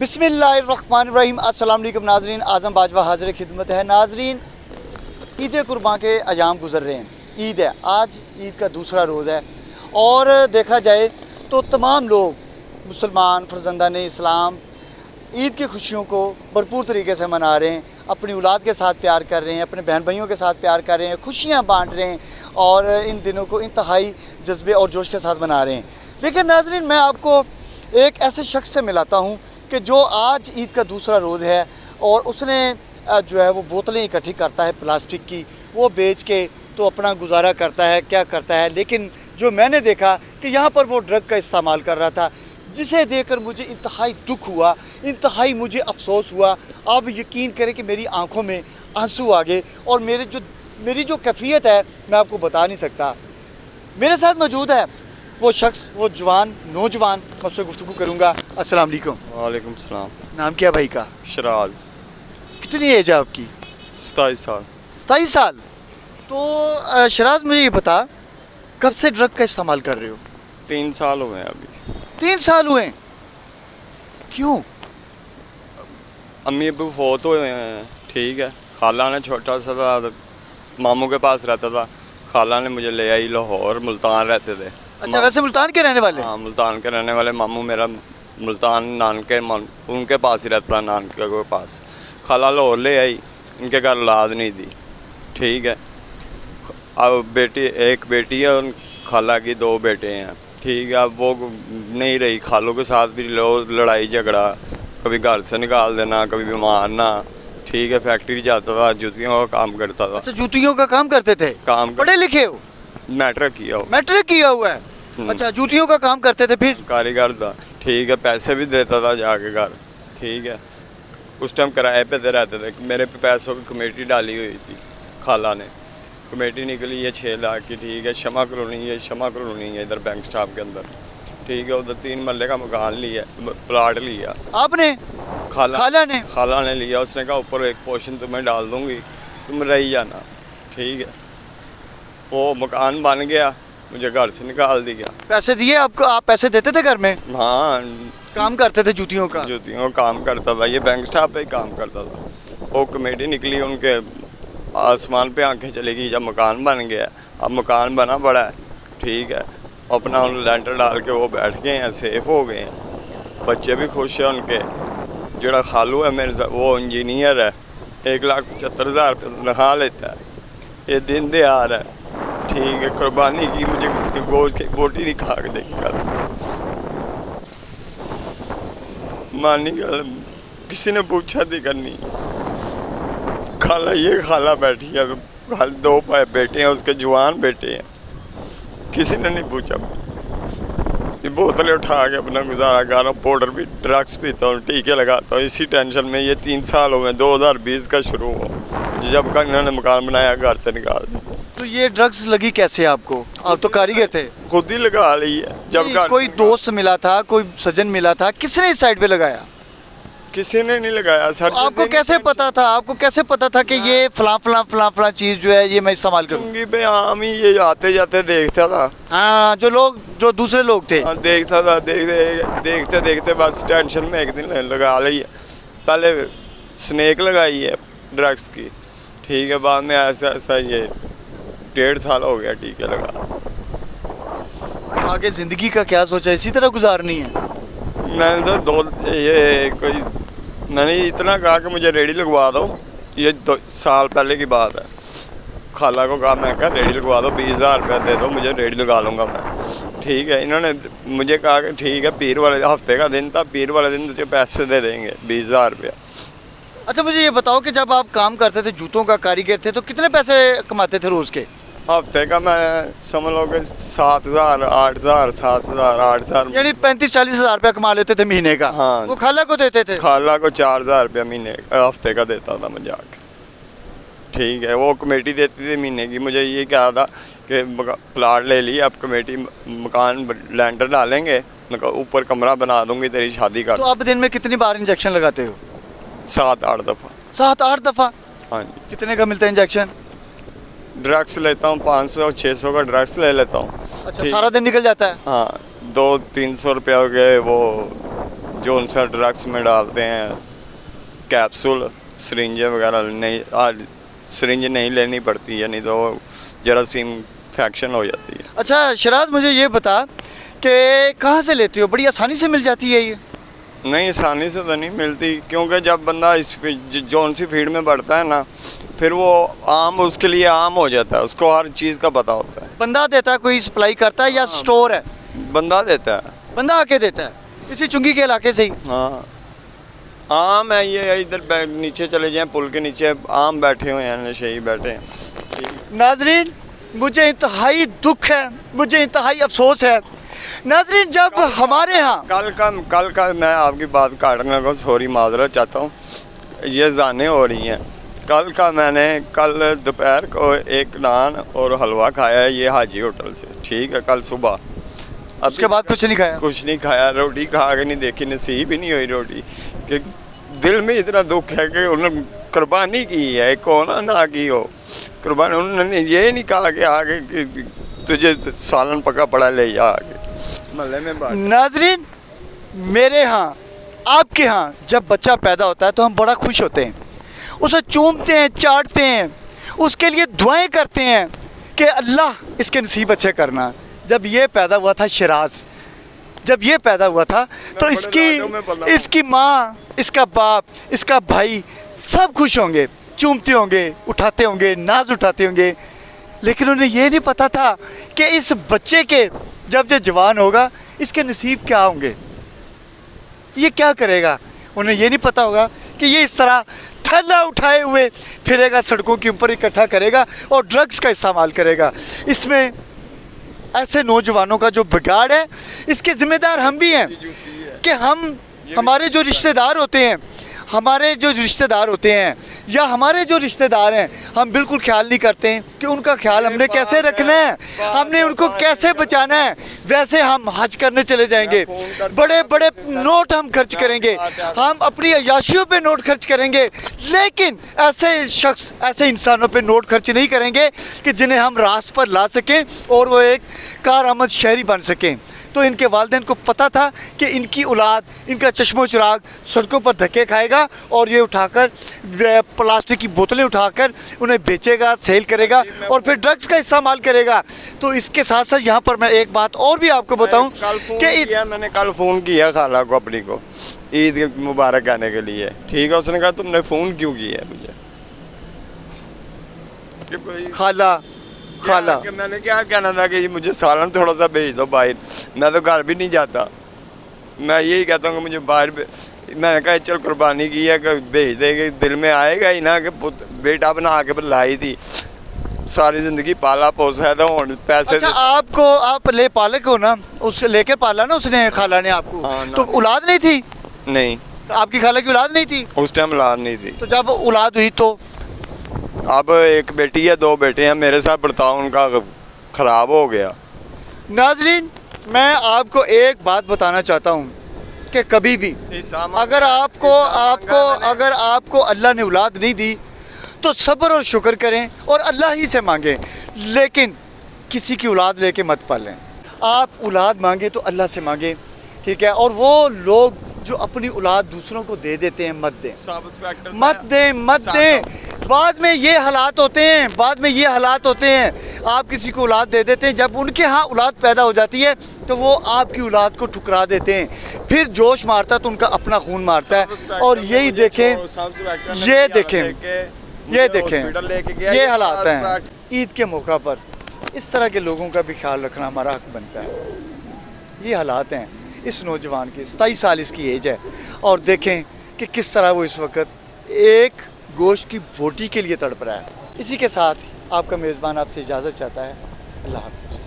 बिस्मिल्लाहिर्रहमानिर्रहीम। अस्सलाम वालेकुम नाजरीन, आज़म बाजवा हाज़िर खिदमत है। नाजरीन, ईद कुर्बान के अयाम गुजर रहे हैं। ईद है, आज ईद का दूसरा रोज़ है और देखा जाए तो तमाम लोग मुसलमान फर्जंदान इस्लाम ईद की खुशियों को भरपूर तरीके से मना रहे हैं, अपनी औलाद के साथ प्यार कर रहे हैं, अपने बहन भाइयों के साथ प्यार कर रहे हैं, खुशियाँ बांट रहे हैं और इन दिनों को इंतहाई जज्बे और जोश के साथ मना रहे हैं। लेकिन नाजरीन, मैं आपको एक ऐसे शख्स से मिलाता हूँ कि जो आज ईद का दूसरा रोज़ है और उसने जो है वो बोतलें इकट्ठी करता है प्लास्टिक की, वो बेच के तो अपना गुजारा करता है, क्या करता है। लेकिन जो मैंने देखा कि यहाँ पर वो ड्रग का इस्तेमाल कर रहा था, जिसे देखकर मुझे इंतहाई दुख हुआ, इंतहाई मुझे अफसोस हुआ। आप यकीन करें कि मेरी आंखों में आंसू आ गए और मेरी जो कैफियत है मैं आपको बता नहीं सकता। मेरे साथ मौजूद है वो शख्स, वो नौजवान, मैं उससे गुफ्तगू करूँगा। अस्सलाम वालेकुम। वालेकुम सलाम। नाम क्या भाई का? शराज। कितनी एज है आपकी? 27 साल। 27 साल। तो शराज, मुझे ये बता, कब से ड्रग का इस्तेमाल कर रहे हो? 3 साल हुए हैं अभी। 3 साल हुए? क्यों? अम्मी अबू फौत हुए हैं, ठीक है। खाला ने छोटा सा था, मामू के पास रहता था। खाला ने मुझे ले आई लाहौर, मुल्तान रहते थे। अच्छा, वैसे मुल्तान के रहने वाले? हाँ, मुल्तान के रहने वाले। मामू मेरा मुल्तान उनके पास ही रहता था, नानके के पास। खाला लाहौर ले आई, उनके घर औलाद नहीं थी, ठीक है। अब एक बेटी है, उन खाला की 2 बेटे हैं, ठीक है। अब वो नहीं रही, खालों के साथ भी लड़ाई झगड़ा, कभी घर से निकाल देना, कभी बीमार ना, ठीक है। फैक्ट्री जाता था, जूतियों का काम करता था। अच्छा, जूतियों का काम करते थे? पढ़े लिखे हो? मैट्रिक किया हो। मैट्रिक किया हुआ है? अच्छा, जूतियों का काम करते थे। फिर कारीगर था, ठीक है। पैसे भी देता था जाके घर, ठीक है। उस टाइम किराए पे दे रहते थे। मेरे पे पैसों की कमेटी डाली हुई थी खाला ने। कमेटी निकली है 6 लाख की, ठीक है। शमा कॉलोनी है इधर बैंक स्टाफ के अंदर, ठीक है। उधर 3 मरले का मकान लिया, प्लाट लिया। आपने? खाला ने लिया। उसने कहा ऊपर एक पोर्शन तुम्हें डाल दूंगी, तुम रही जाना, ठीक है। वो मकान बन गया, मुझे घर से निकाल दिया। पैसे दिए आपको? आप पैसे देते थे घर में? हाँ, काम करते थे जूतियों का काम करता था। ये बैंक स्टाफ पे ही काम करता था। वो कमेटी निकली, उनके आसमान पे आंखें चली गई जब मकान बन गया। अब मकान बना बड़ा है, ठीक है। अपना लेंटर डाल के वो बैठ गए हैं, सेफ हो गए हैं। बच्चे भी खुश हैं उनके। जोड़ा खालू है मेरे साथ, वो इंजीनियर है, 1,75,000 रुपये तनख्वाह लेता है। ये दिन दिहाड़ है, ठीक है। कुर्बानी की, मुझे किसी की गोश्त की बोटी नहीं खा के देखी गल मानी गल किसी ने पूछा थी करनी। खाला बैठी है, 2 बेटे हैं उसके, जवान बेटे हैं, किसी ने नहीं पूछा। ये बोतलें उठा के अपना गुजारा कर रहा हूँ, पाउडर भी, ड्रग्स पीता हूँ, टीके लगाता हूँ, इसी टेंशन में ये 3 साल हुए। 2020 का शुरू हुआ, जब का इन्होंने मकान बनाया, घर से निकाल दिया। तो ये ड्रग्स लगी कैसे आपको? आप तो कारीगर थे। खुद ही लगा ली है। जब कोई दोस्त मिला था, कोई सज्जन मिला था, किसने इस साइड पे लगाया? किसी ने नहीं लगाया सर। आपको कैसे पता था? कि ये फलां चीज जो है ये मैं इस्तेमाल करूँगी? पे आम ही ये आते जाते देखता था। हाँ, जो दूसरे लोग थे। देखता था, देखते देखते बस टेंशन में एक दिन लगा ली है। पहले स्नेक लगाई है ड्रग्स की, ठीक है। बाद में ऐसा ऐसा ये 1.5 साल हो गया टीके लगा। आगे जिंदगी का क्या सोचा? इसी तरह गुजारनी है? मैंने तो मैंने इतना कहा कि मुझे रेडी लगवा दो। ये 2 साल पहले की बात है। खाला को कहा, मैं कहा रेडी लगवा दो, 20,000 रुपया दे दो, मुझे रेडी लगा लूँगा मैं, ठीक है। इन्होंने मुझे कहा कि ठीक है, पीर वाले हफ्ते का दिन था, पीर वाले दिन तुझे पैसे दे देंगे 20,000 रुपया। अच्छा, मुझे ये बताओ कि जब आप काम करते थे, जूतों का कारीगर थे, तो कितने पैसे कमाते थे रोज़ के? हफ्ते का मैं समझ लो कि 7,000, 8,000, 7,000, 8,000, यानी 35-40 हज़ार रुपया कमा लेते थे महीने का? हाँ। वो खाला को देते थे? खाला को 4,000 रुपया महीने हफ्ते का देता था मैं जाके, ठीक है। वो कमेटी देती थी महीने की। मुझे ये कहा था कि प्लाट ले ली, अब कमेटी मकान लेंटर डालेंगे, ऊपर कमरा बना दूंगी, तेरी शादी कर। तो आप दिन में कितनी बार इंजेक्शन लगाते हो? 7-8 दफ़ा। 7-8 दफ़ा? हाँ जी। कितने का मिलता है इंजेक्शन? ड्रग्स लेता हूँ, 500-600 का ड्रग्स ले लेता हूँ। अच्छा, सारा दिन निकल जाता है? हाँ, 200-300 रुपये हो गए, वो जो उनसे ड्रग्स में डालते हैं कैप्सूल, सिरिंजें वगैरह नहीं, सिरिंज नहीं लेनी पड़ती है, नहीं तो जरासीम इन्फेक्शन हो जाती है। अच्छा शराज, मुझे ये बता कि कहाँ से लेते हो? बड़ी आसानी से मिल जाती है ये? नहीं, आसानी से तो नहीं मिलती, क्योंकि जब बंदा इस जौन सी फील्ड में बढ़ता है ना, फिर वो आम उसके लिए आम हो जाता है, उसको हर चीज़ का पता होता है। बंदा देता है, कोई सप्लाई करता है या स्टोर है? बंदा देता है। बंदा आके देता है इसी चुंगी के इलाके से ही? हाँ, आम है ये, इधर नीचे चले जाएं पुल के नीचे आम बैठे हुए हैं, नशेई बैठे हैं। नाजरीन, मुझे इंतहाई दुख है, मुझे इंतहाई अफसोस है नाजरीन, जब हमारे यहाँ कल का मैं आपकी बात काटने को सॉरी माजरत चाहता हूँ, ये जाने हो रही हैं। कल दोपहर को एक नान और हलवा खाया है ये हाजी होटल से, ठीक है, कल सुबह। उसके बाद कुछ नहीं खाया? कुछ नहीं खाया, रोटी खा के नहीं देखी, नसीब ही नहीं हुई रोटी। कि दिल में इतना दुख है कि उन्होंने कुर्बानी की है, कौन ना की हो कुर्बानी। उन्होंने ये नहीं कहा कि आगे कि तुझे सालन पका पड़ा ले जा आगे महल्ले में बात। नाजरीन, मेरे यहाँ आपके यहाँ जब बच्चा पैदा होता है तो हम बड़ा खुश होते हैं, उसे चूमते हैं, चाटते हैं, उसके लिए दुआएं करते हैं कि अल्लाह इसके नसीब अच्छे करना। जब ये पैदा हुआ था शिराज, जब ये पैदा हुआ था तो इसकी माँ, इसका बाप, इसका भाई सब खुश होंगे, चूमते होंगे, उठाते होंगे, नाज उठाते होंगे, लेकिन उन्हें ये नहीं पता था कि इस बच्चे के जब ये जवान होगा इसके नसीब क्या होंगे, ये क्या करेगा। उन्हें ये नहीं पता होगा कि ये इस तरह थैला उठाए हुए फिरेगा, सड़कों के ऊपर इकट्ठा करेगा और ड्रग्स का इस्तेमाल करेगा। इसमें ऐसे नौजवानों का जो बिगाड़ है, इसके ज़िम्मेदार हम भी हैं कि हमारे जो रिश्तेदार होते हैं, या हमारे जो रिश्तेदार हैं, हम बिल्कुल ख्याल नहीं करते हैं कि उनका ख्याल हमने कैसे रखना है, हमने उनको कैसे बचाना है। वैसे हम हज करने चले जाएंगे, बड़े बड़े नोट हम खर्च करेंगे, हम अपनी अय्याशियों पे नोट खर्च करेंगे, लेकिन ऐसे इंसानों पे नोट खर्च नहीं करेंगे कि जिन्हें हम रास्त पर ला सकें और वो एक कारआमद शहरी बन सकें। तो इनके वालिदैन को पता था कि इनकी औलाद, इनका चश्मो चिराग सड़कों पर धक्के खाएगा और ये उठाकर प्लास्टिक की बोतलें उठाकर उन्हें बेचेगा, सेल करेगा और फिर ड्रग्स का इस्तेमाल करेगा। तो इसके साथ साथ यहाँ पर मैं एक बात और भी आपको बताऊँ कि मैंने कल फ़ोन किया खाला को अपनी को ईद मुबारक कहने के लिए, ठीक है, उसने कहा तुमने फ़ोन क्यों किया मुझे? खाला कि मैंने क्या कहना था कि मुझे सालन थोड़ा सा भेज दो बाहर, मैं तो घर भी नहीं जाता, मैं यही कहता हूँ कि मुझे बाहर। मैंने कहा चल कुर्बानी की है कि भेज देंगे, दिल में आएगा ही ना कि बेटा बना के लाई थी, सारी ज़िंदगी पाला पोसा है, तो पैसे। अच्छा, आप ले पालक हो ना, उसके लेकर पाला ना उसने, खाला ने आपको? हाँ, तो औलाद नहीं थी? नहीं, आपकी खाला की औलाद नहीं थी उस टाइम? औलाद नहीं थी। तो जब औलाद हुई तो? अब एक बेटी है, 2 बेटे हैं, मेरे साथ बर्ताव उनका ख़राब हो गया। नाज़रीन, मैं आपको एक बात बताना चाहता हूँ कि कभी भी अगर आपको अल्लाह ने औलाद नहीं दी तो सब्र और शुक्र करें और अल्लाह ही से मांगें, लेकिन किसी की औलाद लेके मत पालें। आप औलाद मांगे तो अल्लाह से मांगें, ठीक है। और वो लोग जो अपनी औलाद दूसरों को दे देते हैं, मत दें। बाद में ये हालात होते हैं, आप किसी को औलाद दे देते हैं, जब उनके यहाँ औलाद पैदा हो जाती है तो वो आपकी औलाद को ठुकरा देते हैं, फिर जोश मारता है तो उनका अपना खून मारता है। और यही देखें, ये हालात हैं। ईद के मौका पर इस तरह के लोगों का भी ख्याल रखना हमारा हक बनता है। ये हालात हैं इस नौजवान की, 27 साल इसकी एज है, और देखें कि किस तरह वो इस वक्त एक गोश्त की बोटी के लिए तड़प रहा है। इसी के साथ आपका मेज़बान आपसे इजाज़त चाहता है। अल्लाह हाफ़िज़।